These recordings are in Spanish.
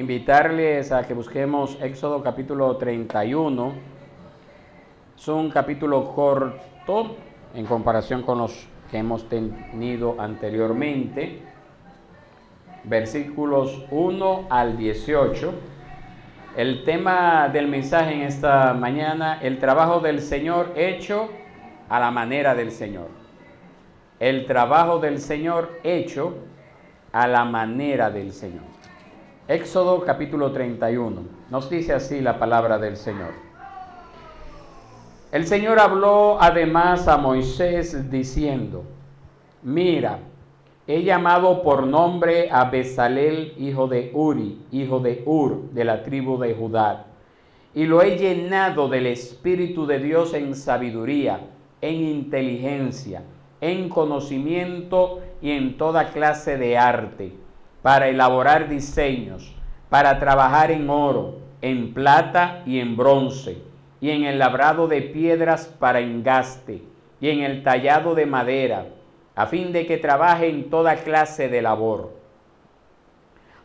invitarles a que busquemos Éxodo capítulo 31. Es un capítulo corto en comparación con los que hemos tenido anteriormente. Versículos 1 al 18. El tema del mensaje en esta mañana: el trabajo del Señor hecho a la manera del Señor. El trabajo del Señor hecho a la manera del Señor. Éxodo capítulo 31. Nos dice así la palabra del Señor. El Señor habló además a Moisés diciendo: Mira, he llamado por nombre a Bezalel, hijo de Uri, hijo de Hur, de la tribu de Judá, y lo he llenado del Espíritu de Dios en sabiduría, en inteligencia, en conocimiento y en toda clase de arte, para elaborar diseños, para trabajar en oro, en plata y en bronce, y en el labrado de piedras para engaste, y en el tallado de madera, a fin de que trabaje en toda clase de labor.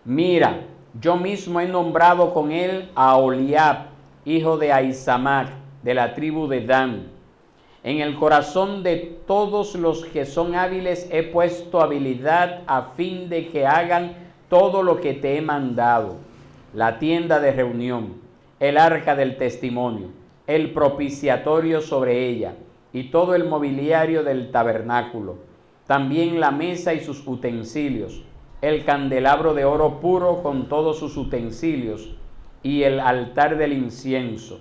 Mira, yo mismo he nombrado con él a Oliab, hijo de Ahisamac, de la tribu de Dan. En el corazón de todos los que son hábiles he puesto habilidad a fin de que hagan todo lo que te he mandado: la tienda de reunión, el arca del testimonio, el propiciatorio sobre ella y todo el mobiliario del tabernáculo, también la mesa y sus utensilios, el candelabro de oro puro con todos sus utensilios y el altar del incienso,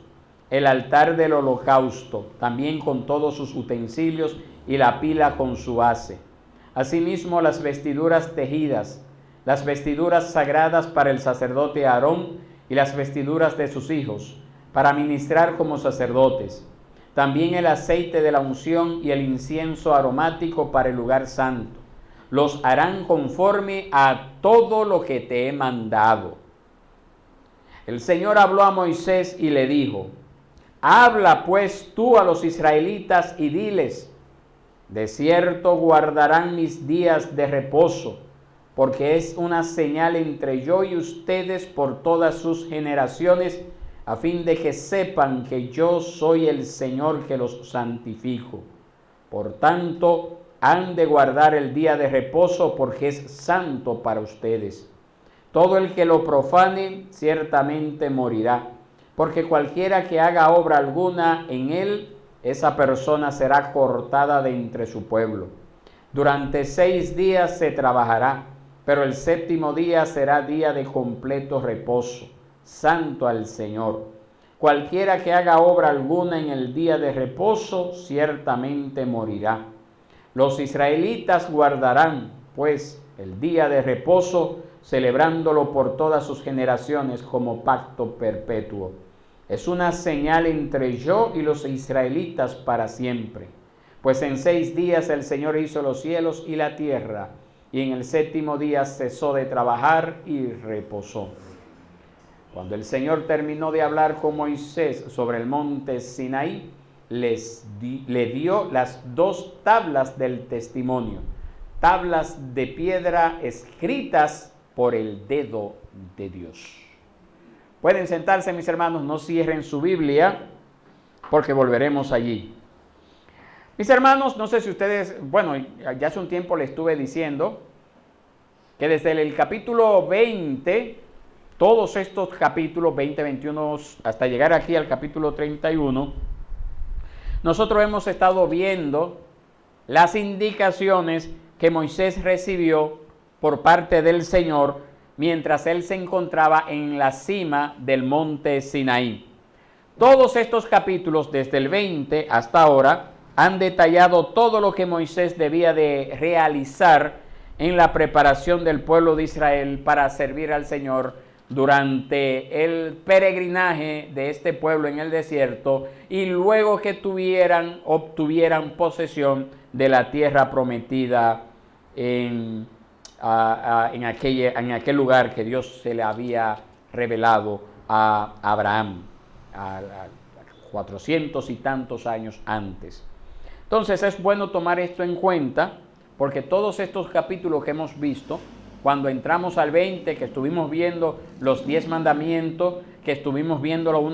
el altar del holocausto, también con todos sus utensilios y la pila con su base. Asimismo las vestiduras tejidas, las vestiduras sagradas para el sacerdote Aarón y las vestiduras de sus hijos, para ministrar como sacerdotes. También el aceite de la unción y el incienso aromático para el lugar santo. Los harán conforme a todo lo que te he mandado. El Señor habló a Moisés y le dijo: Habla pues tú a los israelitas y diles: de cierto guardarán mis días de reposo, porque es una señal entre yo y ustedes por todas sus generaciones, a fin de que sepan que yo soy el Señor que los santifico. Por tanto, han de guardar el día de reposo, porque es santo para ustedes. Todo el que lo profane ciertamente morirá, porque cualquiera que haga obra alguna en él, esa persona será cortada de entre su pueblo. Durante 6 días se trabajará, pero el séptimo día será día de completo reposo, santo al Señor. Cualquiera que haga obra alguna en el día de reposo, ciertamente morirá. Los israelitas guardarán, pues, el día de reposo, celebrándolo por todas sus generaciones como pacto perpetuo. Es una señal entre yo y los israelitas para siempre. Pues en 6 días el Señor hizo los cielos y la tierra, y en el séptimo día cesó de trabajar y reposó. Cuando el Señor terminó de hablar con Moisés sobre el monte Sinaí, le dio las 2 tablas del testimonio, tablas de piedra escritas por el dedo de Dios. Pueden sentarse, mis hermanos, no cierren su Biblia, porque volveremos allí. Mis hermanos, no sé si ustedes, bueno, ya hace un tiempo les estuve diciendo que desde el capítulo 20, todos estos capítulos 20, 21, hasta llegar aquí al capítulo 31, nosotros hemos estado viendo las indicaciones que Moisés recibió por parte del Señor mientras él se encontraba en la cima del monte Sinaí. Todos estos capítulos, desde el 20 hasta ahora, han detallado todo lo que Moisés debía de realizar en la preparación del pueblo de Israel para servir al Señor durante el peregrinaje de este pueblo en el desierto, y luego que obtuvieran posesión de la tierra prometida en aquel lugar que Dios se le había revelado a Abraham a 400 y tantos años antes. Entonces es bueno tomar esto en cuenta, porque todos estos capítulos que hemos visto cuando entramos al 20, que estuvimos viendo los 10 mandamientos, que estuvimos viéndolo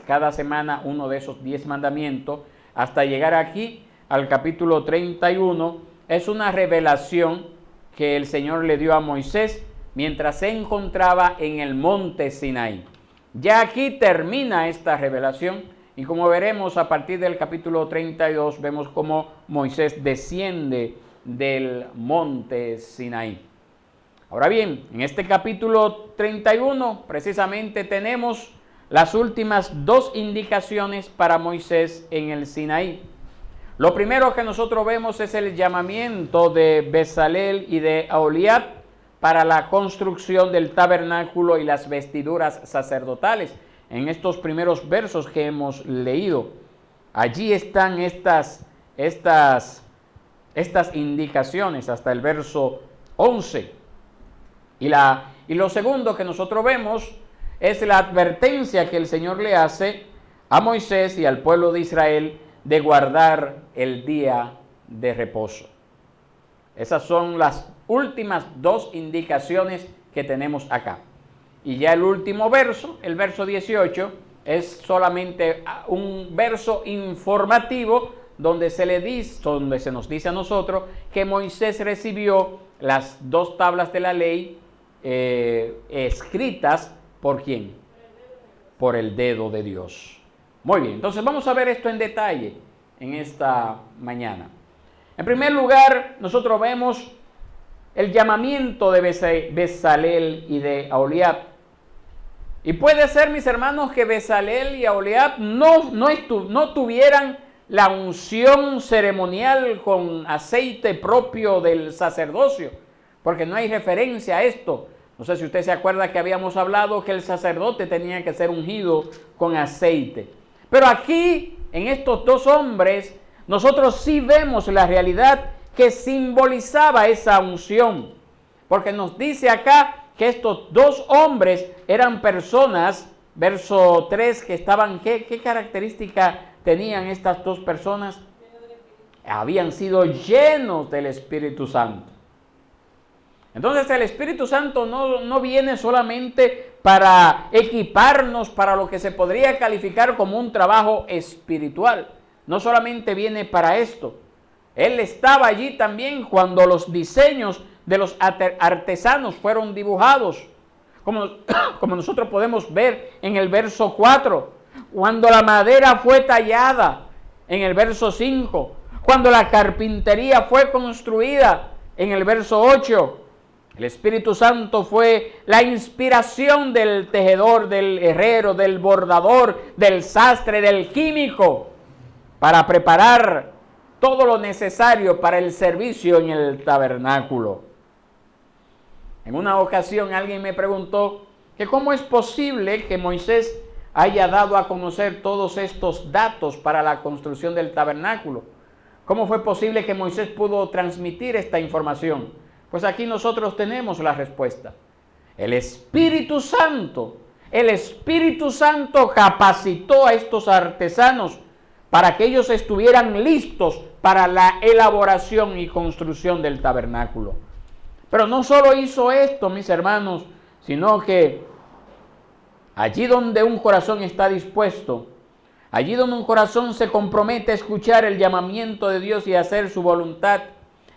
cada semana, uno de esos 10 mandamientos, hasta llegar aquí al capítulo 31, es una revelación que el Señor le dio a Moisés mientras se encontraba en el monte Sinaí. Ya aquí termina esta revelación y como veremos a partir del capítulo 32, vemos cómo Moisés desciende del monte Sinaí. Ahora bien, en este capítulo 31 precisamente tenemos las últimas dos indicaciones para Moisés en el Sinaí. Lo primero que nosotros vemos es el llamamiento de Bezalel y de Aholiab para la construcción del tabernáculo y las vestiduras sacerdotales. En estos primeros versos que hemos leído, allí están estas indicaciones hasta el verso 11. Y lo segundo que nosotros vemos es la advertencia que el Señor le hace a Moisés y al pueblo de Israel de guardar el día de reposo. Esas son las últimas dos indicaciones que tenemos acá. Y ya el último verso, el verso 18, es solamente un verso informativo donde se nos dice a nosotros que Moisés recibió las dos tablas de la ley escritas ¿por quién? Por el dedo de Dios. Muy bien, entonces vamos a ver esto en detalle en esta mañana. En primer lugar, nosotros vemos el llamamiento de Bezalel y de Aholiab. Y puede ser, mis hermanos, que Bezalel y Aholiab no tuvieran la unción ceremonial con aceite propio del sacerdocio, porque no hay referencia a esto. No sé si usted se acuerda que habíamos hablado que el sacerdote tenía que ser ungido con aceite. Pero aquí, en estos dos hombres, nosotros sí vemos la realidad que simbolizaba esa unción. Porque nos dice acá que estos dos hombres eran personas, verso 3, que estaban, ¿qué característica tenían estas dos personas? Habían sido llenos del Espíritu Santo. Entonces el Espíritu Santo no viene solamente para equiparnos para lo que se podría calificar como un trabajo espiritual. No solamente viene para esto. Él estaba allí también cuando los diseños de los artesanos fueron dibujados. Como nosotros podemos ver en el verso 4. Cuando la madera fue tallada en el verso 5. Cuando la carpintería fue construida en el verso 8. El Espíritu Santo fue la inspiración del tejedor, del herrero, del bordador, del sastre, del químico, para preparar todo lo necesario para el servicio en el tabernáculo. En una ocasión alguien me preguntó que cómo es posible que Moisés haya dado a conocer todos estos datos para la construcción del tabernáculo. ¿Cómo fue posible que Moisés pudo transmitir esta información? Pues aquí nosotros tenemos la respuesta. El Espíritu Santo capacitó a estos artesanos para que ellos estuvieran listos para la elaboración y construcción del tabernáculo. Pero no solo hizo esto, mis hermanos, sino que allí donde un corazón está dispuesto, allí donde un corazón se compromete a escuchar el llamamiento de Dios y hacer su voluntad,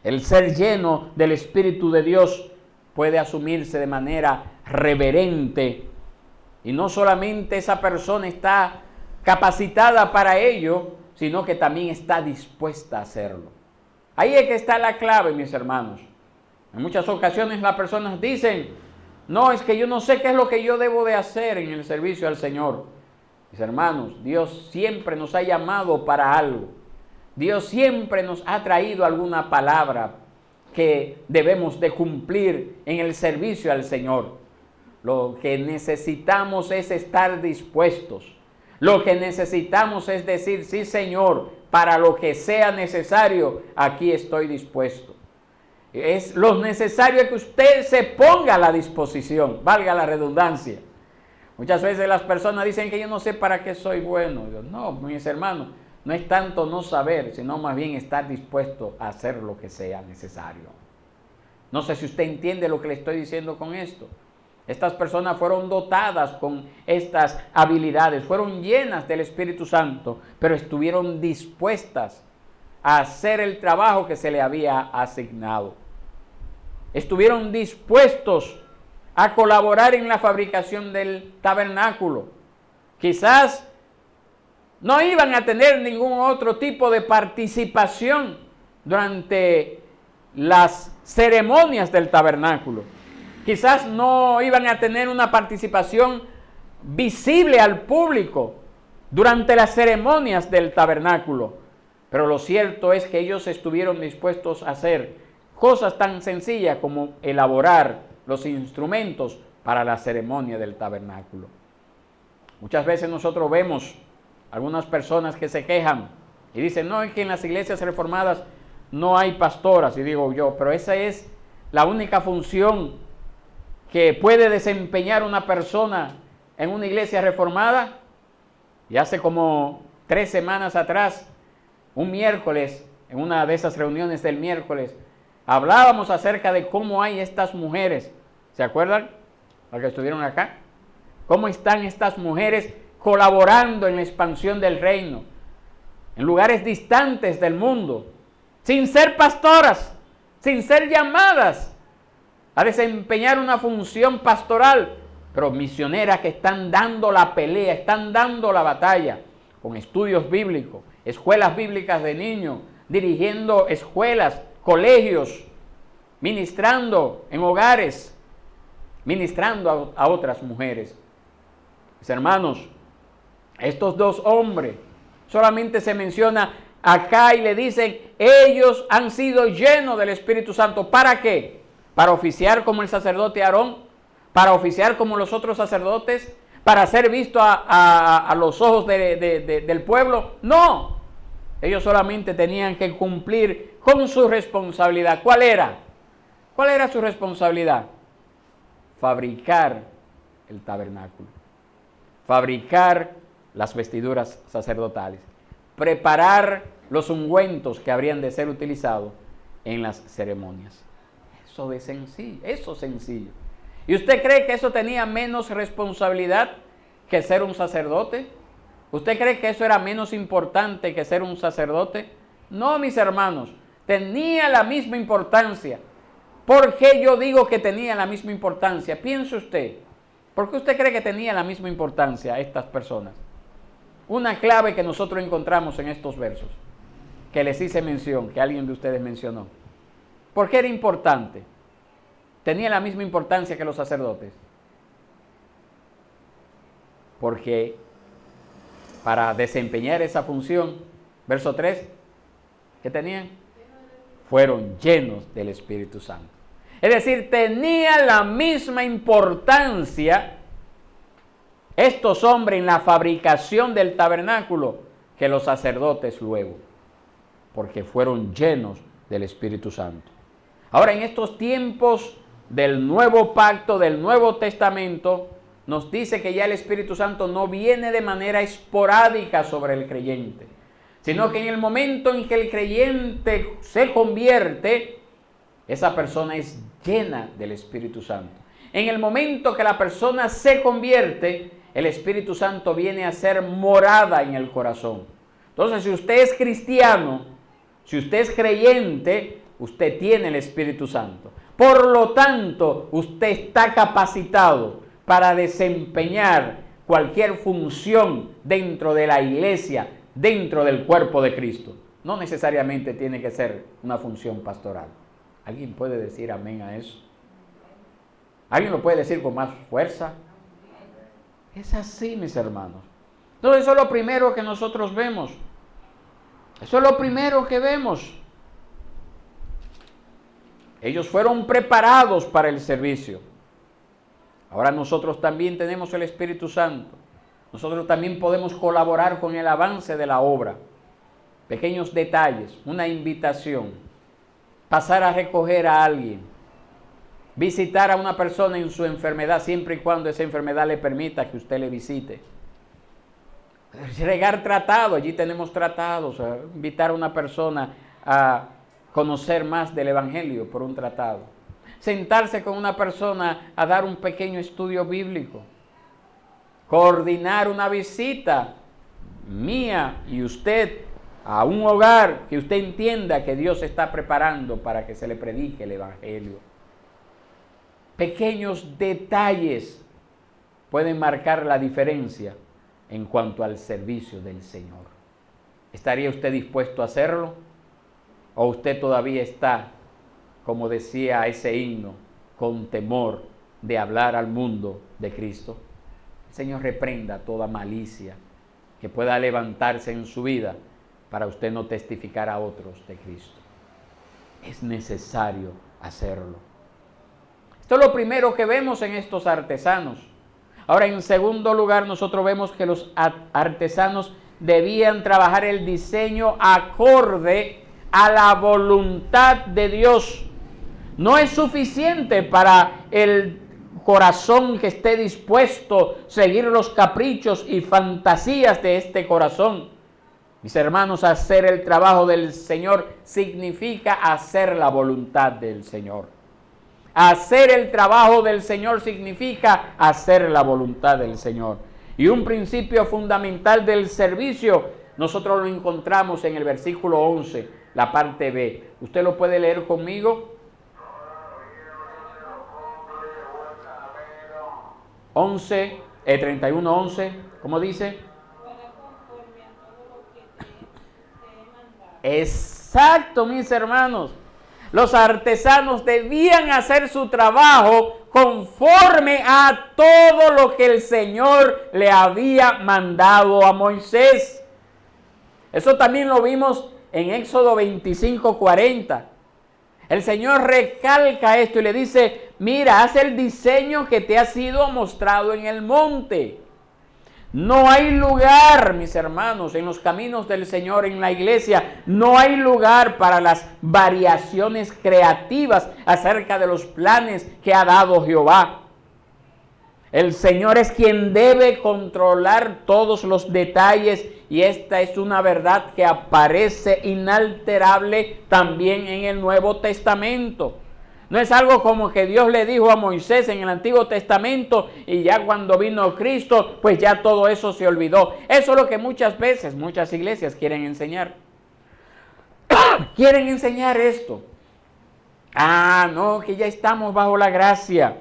el ser lleno del Espíritu de Dios puede asumirse de manera reverente. Y no solamente esa persona está capacitada para ello, sino que también está dispuesta a hacerlo. Ahí es que está la clave, mis hermanos. En muchas ocasiones las personas dicen, no, es que yo no sé qué es lo que yo debo de hacer en el servicio al Señor. Mis hermanos, Dios siempre nos ha llamado para algo. Dios siempre nos ha traído alguna palabra que debemos de cumplir en el servicio al Señor. Lo que necesitamos es estar dispuestos. Lo que necesitamos es decir, sí, Señor, para lo que sea necesario, aquí estoy dispuesto. Es lo necesario que usted se ponga a la disposición, valga la redundancia. Muchas veces las personas dicen que yo no sé para qué soy bueno. Yo, no, mis hermanos, no es tanto no saber, sino más bien estar dispuesto a hacer lo que sea necesario. No sé si usted entiende lo que le estoy diciendo con esto. Estas personas fueron dotadas con estas habilidades, fueron llenas del Espíritu Santo, pero estuvieron dispuestas a hacer el trabajo que se le había asignado. Estuvieron dispuestos a colaborar en la fabricación del tabernáculo. Quizás no iban a tener ningún otro tipo de participación durante las ceremonias del tabernáculo. Quizás no iban a tener una participación visible al público durante las ceremonias del tabernáculo. Pero lo cierto es que ellos estuvieron dispuestos a hacer cosas tan sencillas como elaborar los instrumentos para la ceremonia del tabernáculo. Muchas veces nosotros vemos algunas personas que se quejan y dicen, no, es que en las iglesias reformadas no hay pastoras. Y digo yo, pero esa es la única función que puede desempeñar una persona en una iglesia reformada. Y hace como 3 semanas atrás, un miércoles, en una de esas reuniones del miércoles, hablábamos acerca de cómo hay estas mujeres. ¿Se acuerdan? Los que estuvieron acá. ¿Cómo están estas mujeres colaborando en la expansión del reino? En lugares distantes del mundo, sin ser pastoras, sin ser llamadas a desempeñar una función pastoral, pero misioneras que están dando la pelea, están dando la batalla, con estudios bíblicos, escuelas bíblicas de niños, dirigiendo escuelas, colegios, ministrando en hogares, ministrando a otras mujeres. Mis hermanos, estos 2 hombres, solamente se menciona acá y le dicen, ellos han sido llenos del Espíritu Santo. ¿Para qué? ¿Para oficiar como el sacerdote Aarón? ¿Para oficiar como los otros sacerdotes? ¿Para ser visto a los ojos del pueblo? No. Ellos solamente tenían que cumplir con su responsabilidad. ¿Cuál era? ¿Cuál era su responsabilidad? Fabricar el tabernáculo. Fabricar las vestiduras sacerdotales. Preparar los ungüentos que habrían de ser utilizados en las ceremonias. Eso es sencillo. ¿Y usted cree que eso tenía menos responsabilidad que ser un sacerdote? ¿Usted cree que eso era menos importante que ser un sacerdote? No, mis hermanos, tenía la misma importancia. ¿Por qué yo digo que tenía la misma importancia? Piense usted, ¿por qué usted cree que tenía la misma importancia estas personas? Una clave que nosotros encontramos en estos versos, que les hice mención, que alguien de ustedes mencionó. ¿Por qué era importante? Tenía la misma importancia que los sacerdotes. Porque para desempeñar esa función, verso 3, ¿qué tenían? Fueron llenos del Espíritu Santo. Es decir, tenía la misma importancia estos hombres en la fabricación del tabernáculo que los sacerdotes luego, porque fueron llenos del Espíritu Santo. Ahora, en estos tiempos del nuevo pacto, del Nuevo Testamento, nos dice que ya el Espíritu Santo no viene de manera esporádica sobre el creyente, sino que en el momento en que el creyente se convierte, esa persona es llena del Espíritu Santo. En el momento que la persona se convierte, el Espíritu Santo viene a ser morada en el corazón. Entonces, si usted es cristiano, si usted es creyente, usted tiene el Espíritu Santo. Por lo tanto, usted está capacitado para desempeñar cualquier función dentro de la iglesia, dentro del cuerpo de Cristo. No necesariamente tiene que ser una función pastoral. ¿Alguien puede decir amén a eso? ¿Alguien lo puede decir con más fuerza? Es así, mis hermanos. Entonces, eso es lo primero que nosotros vemos. Eso es lo primero que vemos. Ellos fueron preparados para el servicio. Ahora nosotros también tenemos el Espíritu Santo. Nosotros también podemos colaborar con el avance de la obra. Pequeños detalles, una invitación, pasar a recoger a alguien, visitar a una persona en su enfermedad, siempre y cuando esa enfermedad le permita que usted le visite. Regar tratados, allí tenemos tratados, invitar a una persona a conocer más del Evangelio por un tratado. sentarse con una persona a dar un pequeño estudio bíblico, coordinar una visita mía y usted a un hogar que usted entienda que Dios está preparando para que se le predique el Evangelio. Pequeños detalles pueden marcar la diferencia en cuanto al servicio del Señor. ¿Estaría usted dispuesto a hacerlo? ¿O usted todavía está, como decía ese himno, con temor de hablar al mundo de Cristo? El Señor reprenda toda malicia que pueda levantarse en su vida para usted no testificar a otros de Cristo. Es necesario hacerlo. Esto es lo primero que vemos en estos artesanos. Ahora, en segundo lugar, nosotros vemos que los artesanos debían trabajar el diseño acorde a la voluntad de Dios. No es suficiente para el corazón que esté dispuesto a seguir los caprichos y fantasías de este corazón. Mis hermanos, hacer el trabajo del Señor significa hacer la voluntad del Señor. Hacer el trabajo del Señor significa hacer la voluntad del Señor. Y un principio fundamental del servicio, nosotros lo encontramos en el versículo 11, la parte B. ¿Usted lo puede leer conmigo? 31:11, ¿cómo dice? Exacto, mis hermanos. Los artesanos debían hacer su trabajo conforme a todo lo que el Señor le había mandado a Moisés. Eso también lo vimos en Éxodo 25:40. El Señor recalca esto y le dice, mira, haz el diseño que te ha sido mostrado en el monte. No hay lugar, mis hermanos, en los caminos del Señor, en la iglesia, no hay lugar para las variaciones creativas acerca de los planes que ha dado Jehová. El Señor es quien debe controlar todos los detalles y esta es una verdad que aparece inalterable también en el Nuevo Testamento. No es algo como que Dios le dijo a Moisés en el Antiguo Testamento y ya cuando vino Cristo, pues ya todo eso se olvidó. Eso es lo que muchas veces, muchas iglesias quieren enseñar. Quieren enseñar esto. No, que ya estamos bajo la gracia.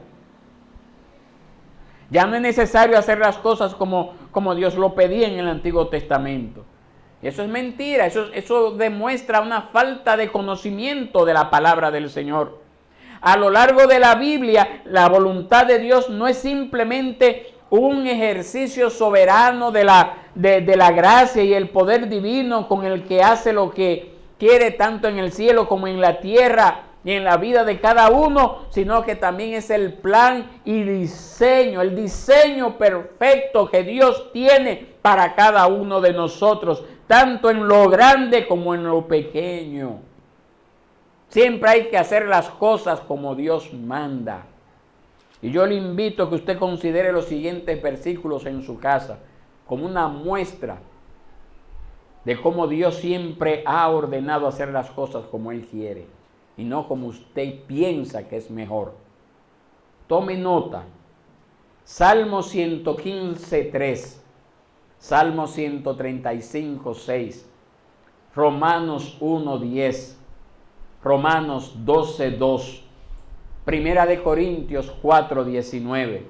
Ya no es necesario hacer las cosas como Dios lo pedía en el Antiguo Testamento. Y eso es mentira, eso demuestra una falta de conocimiento de la palabra del Señor. A lo largo de la Biblia, la voluntad de Dios no es simplemente un ejercicio soberano de la gracia y el poder divino con el que hace lo que quiere tanto en el cielo como en la tierra y en la vida de cada uno, sino que también es el plan y diseño, el diseño perfecto que Dios tiene para cada uno de nosotros, tanto en lo grande como en lo pequeño. Siempre hay que hacer las cosas como Dios manda. Y yo le invito a que usted considere los siguientes versículos en su casa como una muestra de cómo Dios siempre ha ordenado hacer las cosas como Él quiere y no como usted piensa que es mejor. Tome nota. Salmo 115:3, Salmo 135:6, Romanos 1:10, Romanos 12:2, Primera de Corintios 4:19,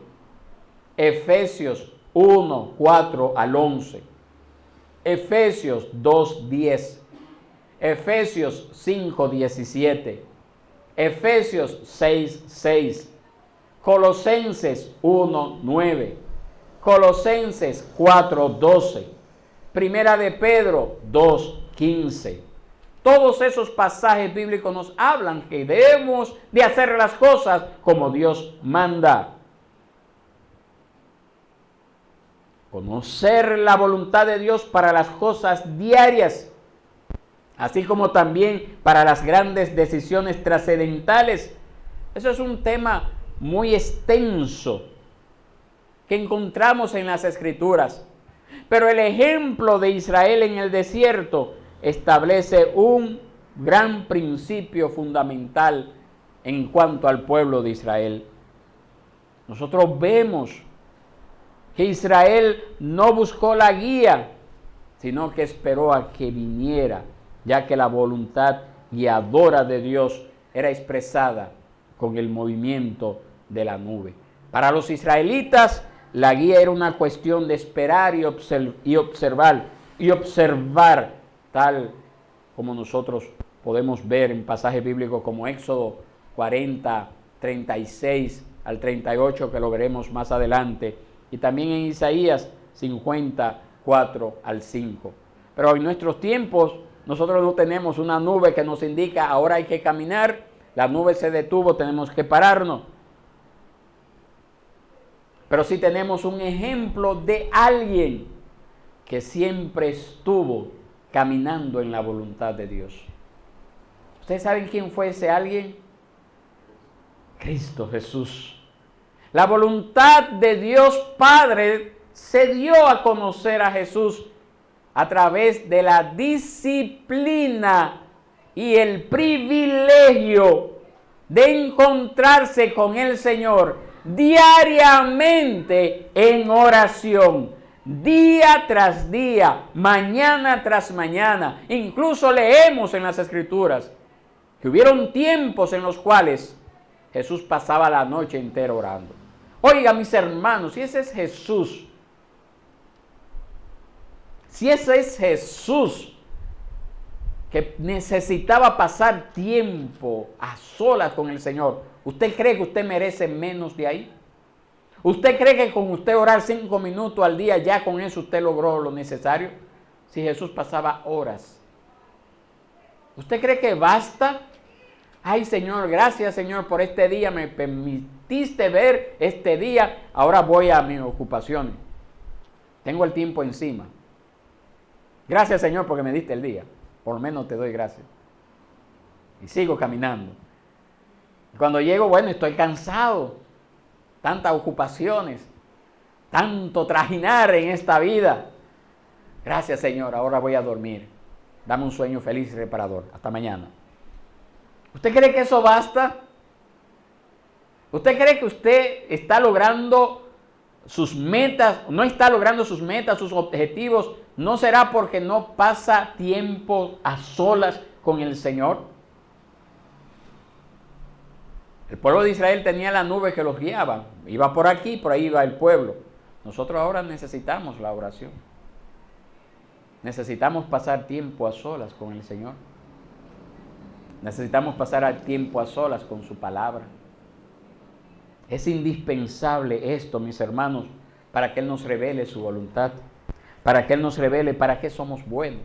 Efesios 1:4 al 11, Efesios 2:10, Efesios 5:17, Efesios 6:6, Colosenses 1:9, Colosenses 4:12, Primera de Pedro 2:15. Todos esos pasajes bíblicos nos hablan que debemos de hacer las cosas como Dios manda. Conocer la voluntad de Dios para las cosas diarias, así como también para las grandes decisiones trascendentales. Eso es un tema muy extenso que encontramos en las Escrituras. Pero el ejemplo de Israel en el desierto establece un gran principio fundamental en cuanto al pueblo de Israel. Nosotros vemos que Israel no buscó la guía, sino que esperó a que viniera, ya que la voluntad guiadora de Dios era expresada con el movimiento de la nube. Para los israelitas, la guía era una cuestión de esperar y observar, tal como nosotros podemos ver en pasajes bíblicos como Éxodo 40, 36 al 38, que lo veremos más adelante, y también en Isaías 54 al 5. Pero en nuestros tiempos nosotros no tenemos una nube que nos indica ahora hay que caminar, la nube se detuvo, tenemos que pararnos. Pero sí tenemos un ejemplo de alguien que siempre estuvo caminando en la voluntad de Dios. ¿Ustedes saben quién fue ese alguien? Cristo Jesús. La voluntad de Dios Padre se dio a conocer a Jesús a través de la disciplina y el privilegio de encontrarse con el Señor diariamente en oración, día tras día, mañana tras mañana. Incluso leemos en las Escrituras que hubieron tiempos en los cuales Jesús pasaba la noche entera orando. Oiga, mis hermanos, si ese es Jesús, que necesitaba pasar tiempo a solas con el Señor, ¿usted cree que usted merece menos de ahí? ¿Usted cree que con usted orar 5 minutos al día, ya con eso usted logró lo necesario? Si Jesús pasaba horas. ¿Usted cree que basta? Ay, Señor, gracias, Señor, por este día, me permitiste ver este día, ahora voy a mis ocupaciones. Tengo el tiempo encima. Gracias, Señor, porque me diste el día. Por lo menos te doy gracias. Y sigo caminando. Cuando llego, bueno, estoy cansado. Tantas ocupaciones. Tanto trajinar en esta vida. Gracias, Señor, ahora voy a dormir. Dame un sueño feliz y reparador. Hasta mañana. ¿Usted cree que eso basta? ¿Usted cree que usted está logrando sus metas? ¿No está logrando sus metas, sus objetivos? ¿No será porque no pasa tiempo a solas con el Señor? El pueblo de Israel tenía la nube que los guiaba. Iba por aquí, por ahí iba el pueblo. Nosotros ahora necesitamos la oración. Necesitamos pasar tiempo a solas con el Señor. Necesitamos pasar tiempo a solas con su palabra. Es indispensable esto, mis hermanos, para que Él nos revele su voluntad, para que Él nos revele para qué somos buenos,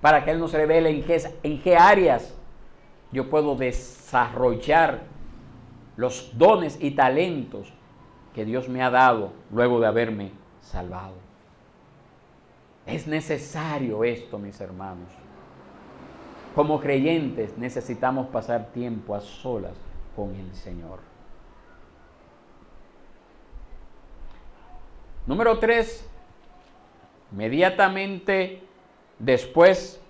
para que Él nos revele en qué áreas yo puedo desarrollar los dones y talentos que Dios me ha dado luego de haberme salvado. Es necesario esto, mis hermanos. Como creyentes necesitamos pasar tiempo a solas con el Señor. Número 3, inmediatamente después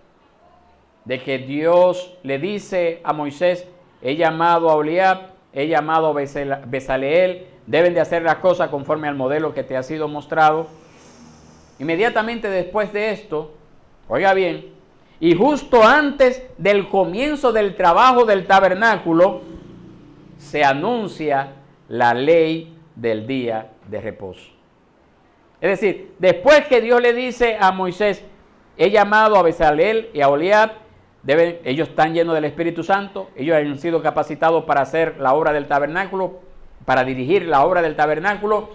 de que Dios le dice a Moisés, he llamado a Oholiab, he llamado a Bezaleel, deben de hacer las cosas conforme al modelo que te ha sido mostrado. Inmediatamente después de esto, oiga bien, y justo antes del comienzo del trabajo del tabernáculo, se anuncia la ley del día de reposo. Es decir, después que Dios le dice a Moisés, he llamado a Bezaleel y a Oholiab, ellos están llenos del Espíritu Santo, ellos han sido capacitados para hacer la obra del tabernáculo, para dirigir la obra del tabernáculo,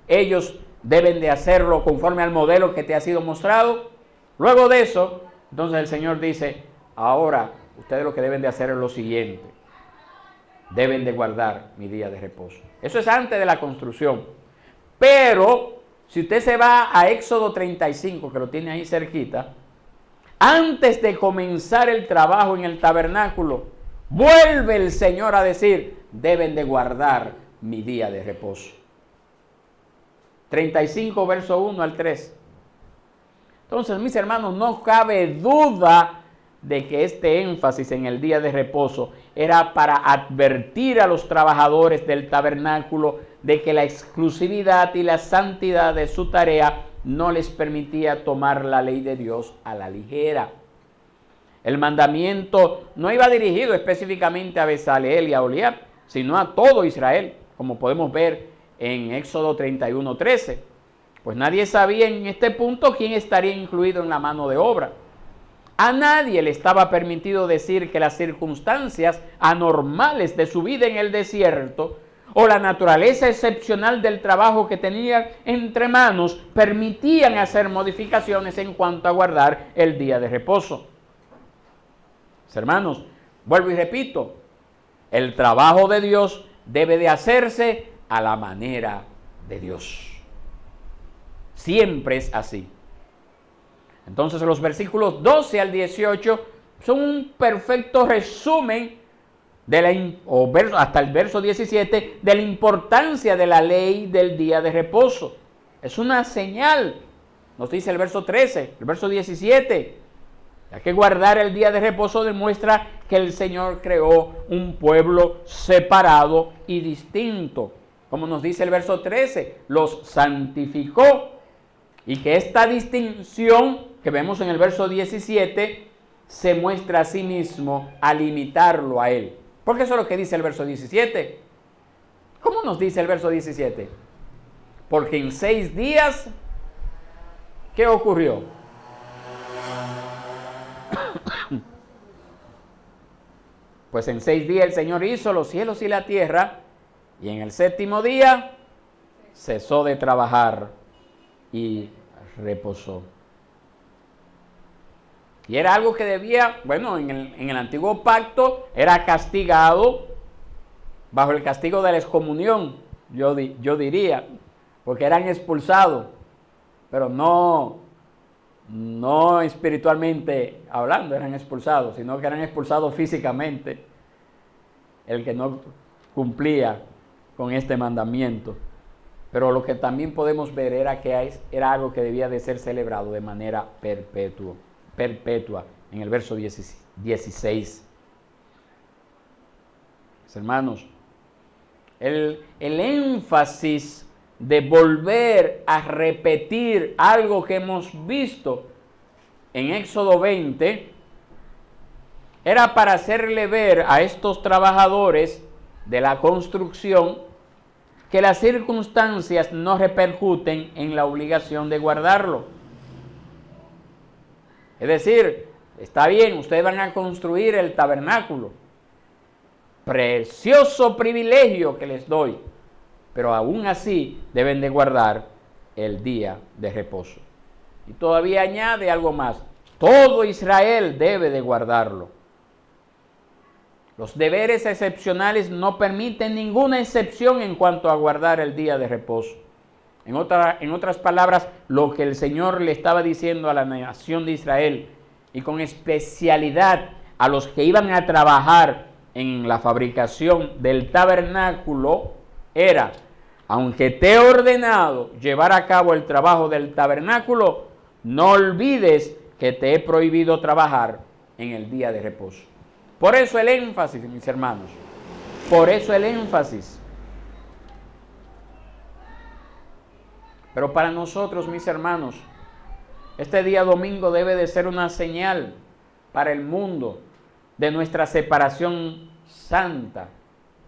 ellos deben de hacerlo conforme al modelo que te ha sido mostrado. Luego de eso, entonces el Señor dice, ahora ustedes lo que deben de hacer es lo siguiente, deben de guardar mi día de reposo. Eso es antes de la construcción. Pero si usted se va a Éxodo 35, que lo tiene ahí cerquita, antes de comenzar el trabajo en el tabernáculo, vuelve el Señor a decir, deben de guardar mi día de reposo. 35, verso 1 al 3. Entonces, mis hermanos, no cabe duda de que este énfasis en el día de reposo era para advertir a los trabajadores del tabernáculo de que la exclusividad y la santidad de su tarea no les permitía tomar la ley de Dios a la ligera. El mandamiento no iba dirigido específicamente a Bezaleel y a Oholiab, sino a todo Israel, como podemos ver en Éxodo 31:13. Pues nadie sabía en este punto quién estaría incluido en la mano de obra. A nadie le estaba permitido decir que las circunstancias anormales de su vida en el desierto o la naturaleza excepcional del trabajo que tenían entre manos permitían hacer modificaciones en cuanto a guardar el día de reposo. Hermanos, vuelvo y repito, el trabajo de Dios debe de hacerse a la manera de Dios. Siempre es así. Entonces los versículos 12 al 18 son un perfecto resumen hasta el verso 17 de la importancia de la ley del día de reposo. Es una señal, nos dice el verso 13, el verso 17. Ya que guardar el día de reposo demuestra que el Señor creó un pueblo separado y distinto. Como nos dice el verso 13, los santificó. Y que esta distinción que vemos en el verso 17 se muestra a sí mismo al imitarlo a Él. Porque eso es lo que dice el verso 17. ¿Cómo nos dice el verso 17? Porque en 6 días, ¿qué ocurrió? Pues en 6 días el Señor hizo los cielos y la tierra, y en el 7º día cesó de trabajar y reposó. Y era algo que debía, bueno, en el antiguo pacto era castigado bajo el castigo de la excomunión, yo diría, porque eran expulsados, pero no espiritualmente hablando eran expulsados, sino que eran expulsados físicamente el que no cumplía con este mandamiento. Pero lo que también podemos ver era algo que debía de ser celebrado de manera perpetua, en el verso 16. Hermanos, el énfasis de volver a repetir algo que hemos visto en Éxodo 20 era para hacerle ver a estos trabajadores de la construcción que las circunstancias no repercuten en la obligación de guardarlo. Es decir, está bien, ustedes van a construir el tabernáculo, precioso privilegio que les doy, pero aún así deben de guardar el día de reposo. Y todavía añade algo más, todo Israel debe de guardarlo. Los deberes excepcionales no permiten ninguna excepción en cuanto a guardar el día de reposo. En otras palabras, lo que el Señor le estaba diciendo a la nación de Israel, y con especialidad a los que iban a trabajar en la fabricación del tabernáculo, era: aunque te he ordenado llevar a cabo el trabajo del tabernáculo, no olvides que te he prohibido trabajar en el día de reposo. Por eso el énfasis, mis hermanos, por eso el énfasis. Pero para nosotros, mis hermanos, este día domingo debe de ser una señal para el mundo de nuestra separación santa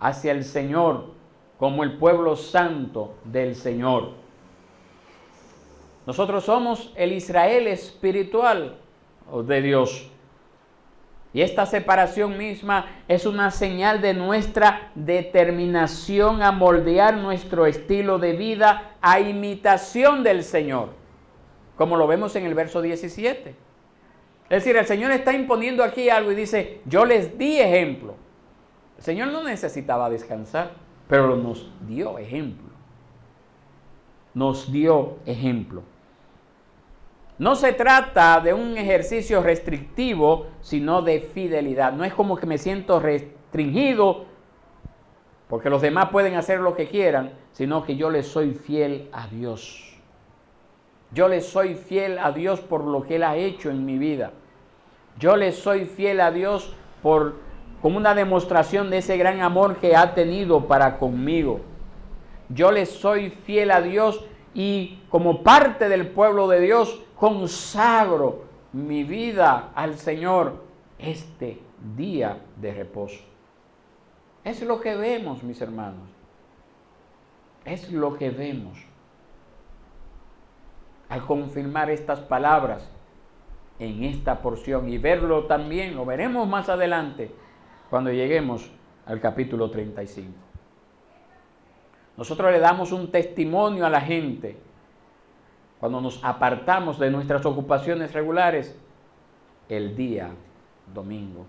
hacia el Señor, como el pueblo santo del Señor. Nosotros somos el Israel espiritual de Dios. Y esta separación misma es una señal de nuestra determinación a moldear nuestro estilo de vida a imitación del Señor, como lo vemos en el verso 17. Es decir, el Señor está imponiendo aquí algo y dice: yo les di ejemplo. El Señor no necesitaba descansar, pero nos dio ejemplo. Nos dio ejemplo. No se trata de un ejercicio restrictivo, sino de fidelidad. No es como que me siento restringido porque los demás pueden hacer lo que quieran, sino que yo le soy fiel a Dios. Yo le soy fiel a Dios por lo que Él ha hecho en mi vida. Yo le soy fiel a Dios como una demostración de ese gran amor que ha tenido para conmigo. Yo le soy fiel a Dios y como parte del pueblo de Dios consagro mi vida al Señor este día de reposo. Es lo que vemos, mis hermanos. Es lo que vemos. Al confirmar estas palabras en esta porción y verlo también, lo veremos más adelante cuando lleguemos al capítulo 35. Nosotros le damos un testimonio a la gente cuando nos apartamos de nuestras ocupaciones regulares el día domingo.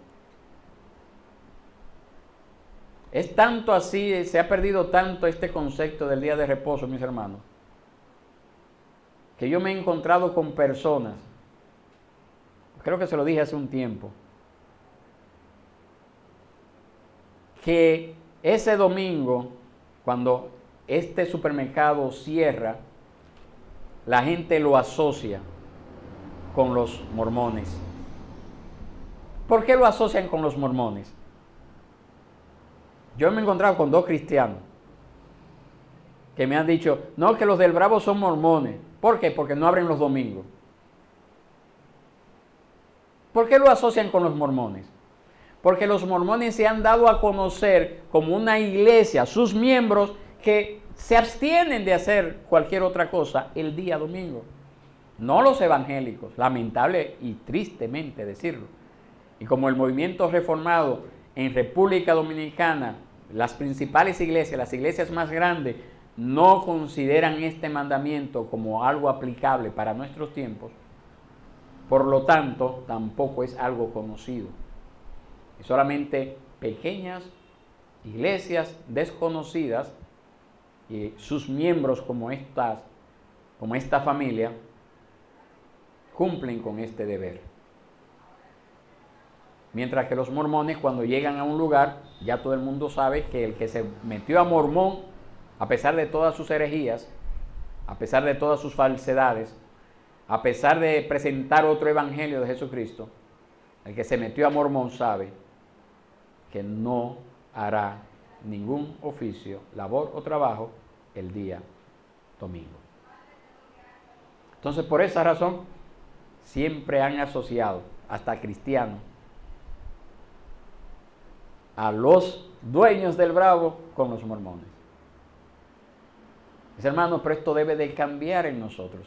Es tanto así, se ha perdido tanto este concepto del día de reposo, mis hermanos, que yo me he encontrado con personas, creo que se lo dije hace un tiempo, que ese domingo, cuando este supermercado cierra, la gente lo asocia con los mormones. ¿Por qué lo asocian con los mormones? Yo me he encontrado con dos cristianos que me han dicho, no, que los del Bravo son mormones. ¿Por qué? Porque no abren los domingos. ¿Por qué lo asocian con los mormones? Porque los mormones se han dado a conocer como una iglesia, sus miembros, que se abstienen de hacer cualquier otra cosa el día domingo. No los evangélicos, lamentable y tristemente decirlo. Y como el movimiento reformado en República Dominicana, las principales iglesias, las iglesias más grandes, no consideran este mandamiento como algo aplicable para nuestros tiempos, por lo tanto, tampoco es algo conocido. Y solamente pequeñas iglesias desconocidas y sus miembros como esta familia cumplen con este deber. Mientras que los mormones, cuando llegan a un lugar, ya todo el mundo sabe que el que se metió a mormón, a pesar de todas sus herejías, a pesar de todas sus falsedades, a pesar de presentar otro evangelio de Jesucristo, el que se metió a mormón sabe que no hará ningún oficio, labor o trabajo el día domingo. Entonces, por esa razón, siempre han asociado, hasta cristianos, a los dueños del Bravo con los mormones. Mis hermanos, pero esto debe de cambiar en nosotros.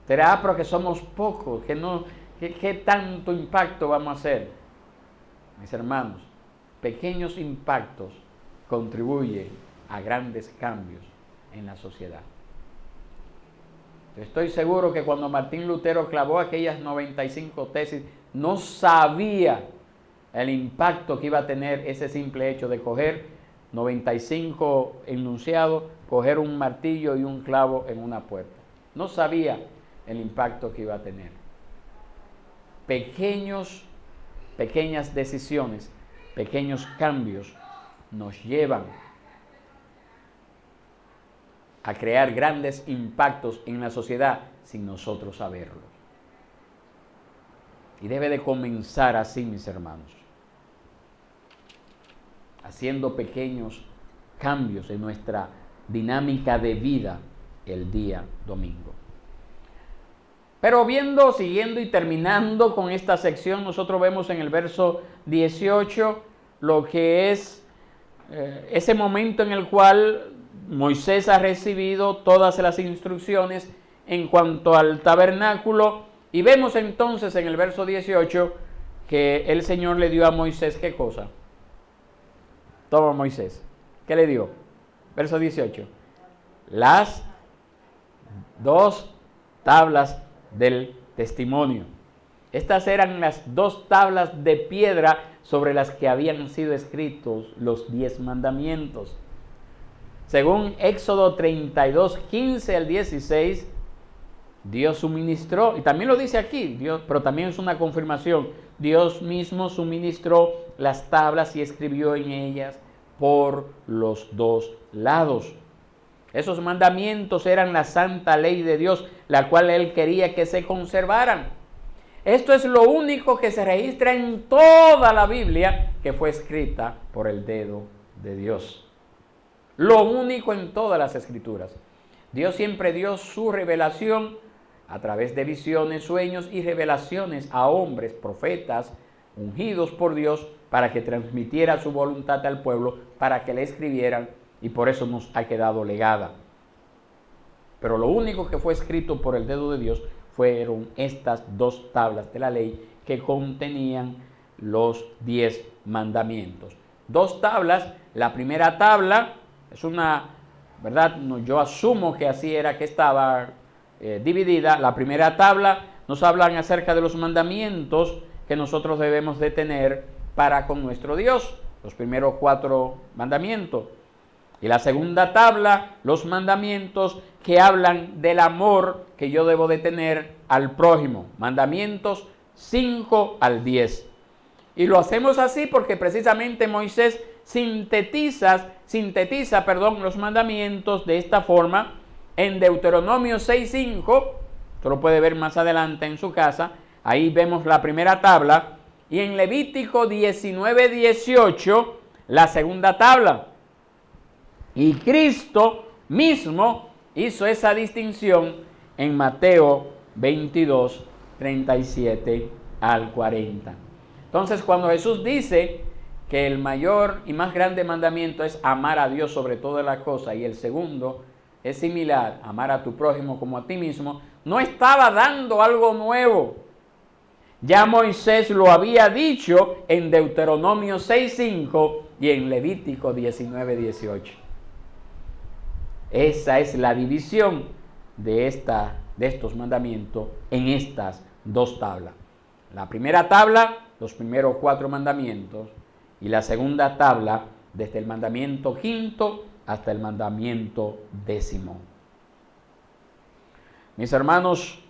Será porque somos pocos, ¿qué tanto impacto vamos a hacer? Mis hermanos, pequeños impactos contribuyen a grandes cambios en la sociedad. Estoy seguro que cuando Martín Lutero clavó aquellas 95 tesis, no sabía el impacto que iba a tener ese simple hecho de coger 95 enunciados, coger un martillo y un clavo en una puerta. No sabía el impacto que iba a tener. Pequeñas decisiones, pequeños cambios nos llevan a crear grandes impactos en la sociedad sin nosotros saberlo. Y debe de comenzar así, mis hermanos, haciendo pequeños cambios en nuestra dinámica de vida el día domingo. Pero siguiendo y terminando con esta sección, nosotros vemos en el verso 18 lo que es ese momento en el cual Moisés ha recibido todas las instrucciones en cuanto al tabernáculo, y vemos entonces en el verso 18 que el Señor le dio a Moisés, ¿qué cosa? Toma, Moisés, ¿qué le dio? Verso 18, las 2 tablas del testimonio. Estas eran las 2 tablas de piedra sobre las que habían sido escritos los 10 mandamientos. Según Éxodo 32, 15 al 16, Dios suministró, y también lo dice aquí, pero también es una confirmación, Dios mismo suministró las tablas y escribió en ellas por los 2 lados. Esos mandamientos eran la santa ley de Dios, la cual Él quería que se conservaran. Esto es lo único que se registra en toda la Biblia que fue escrita por el dedo de Dios. Lo único en todas las escrituras. Dios siempre dio su revelación a través de visiones, sueños y revelaciones a hombres, profetas, ungidos por Dios para que transmitiera su voluntad al pueblo, para que le escribieran, y por eso nos ha quedado legada. Pero lo único que fue escrito por el dedo de Dios fueron estas 2 tablas de la ley que contenían los 10 mandamientos. 2 tablas, la primera tabla es una, ¿verdad? No, yo asumo que así era que estaba dividida. La primera tabla nos hablan acerca de los mandamientos que nosotros debemos de tener para con nuestro Dios, los primeros 4 mandamientos. Y la segunda tabla, los mandamientos que hablan del amor que yo debo de tener al prójimo. Mandamientos 5 al 10. Y lo hacemos así porque precisamente Moisés sintetiza los mandamientos de esta forma en Deuteronomio 6:5. Usted lo puede ver más adelante en su casa. Ahí vemos la primera tabla. Y en Levítico 19:18, la segunda tabla. Y Cristo mismo hizo esa distinción en Mateo 22, 37 al 40. Entonces, cuando Jesús dice que el mayor y más grande mandamiento es amar a Dios sobre todas las cosas, y el segundo es similar, amar a tu prójimo como a ti mismo, no estaba dando algo nuevo. Ya Moisés lo había dicho en Deuteronomio 6:5 y en Levítico 19:18. Esa es la división de estos mandamientos en estas 2 tablas. La primera tabla, los primeros 4 mandamientos, y la segunda tabla, desde el mandamiento 5 hasta el mandamiento 10. Mis hermanos,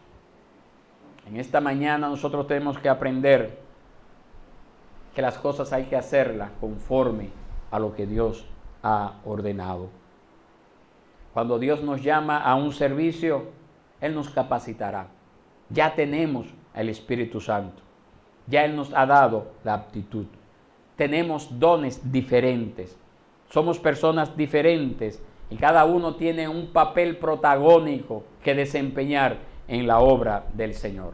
en esta mañana nosotros tenemos que aprender que las cosas hay que hacerlas conforme a lo que Dios ha ordenado. Cuando Dios nos llama a un servicio, Él nos capacitará. Ya tenemos el Espíritu Santo. Ya Él nos ha dado la aptitud. Tenemos dones diferentes. Somos personas diferentes y cada uno tiene un papel protagónico que desempeñar en la obra del Señor.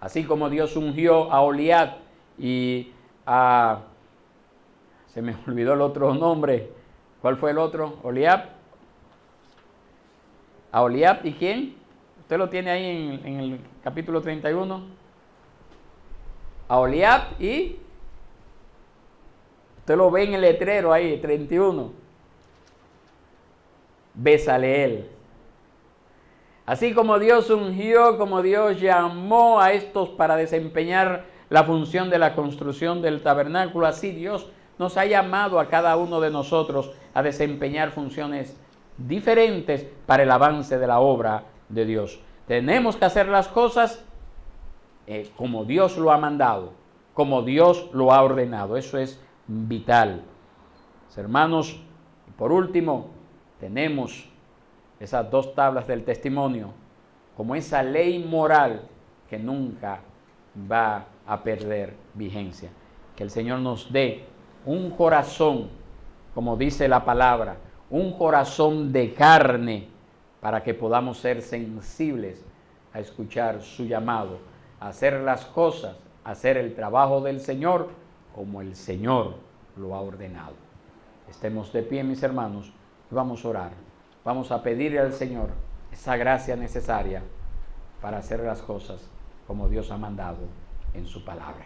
Así como Dios ungió a Oliab y a... Se me olvidó el otro nombre. ¿Cuál fue el otro? Oliab. A Oliab, ¿y quién? Usted lo tiene ahí en el capítulo 31. A Oliab y... Usted lo ve en el letrero ahí, 31. Bezaleel. Así como Dios ungió, como Dios llamó a estos para desempeñar la función de la construcción del tabernáculo, así Dios nos ha llamado a cada uno de nosotros a desempeñar funciones diferentes para el avance de la obra de Dios. Tenemos que hacer las cosas como Dios lo ha mandado, como Dios lo ha ordenado. Eso es vital. Hermanos, por último, tenemos esas 2 tablas del testimonio como esa ley moral que nunca va a perder vigencia. Que el Señor nos dé un corazón, como dice la palabra, un corazón de carne, para que podamos ser sensibles a escuchar su llamado, a hacer las cosas, a hacer el trabajo del Señor como el Señor lo ha ordenado. Estemos de pie, mis hermanos, y vamos a orar. Vamos a pedirle al Señor esa gracia necesaria para hacer las cosas como Dios ha mandado en su palabra.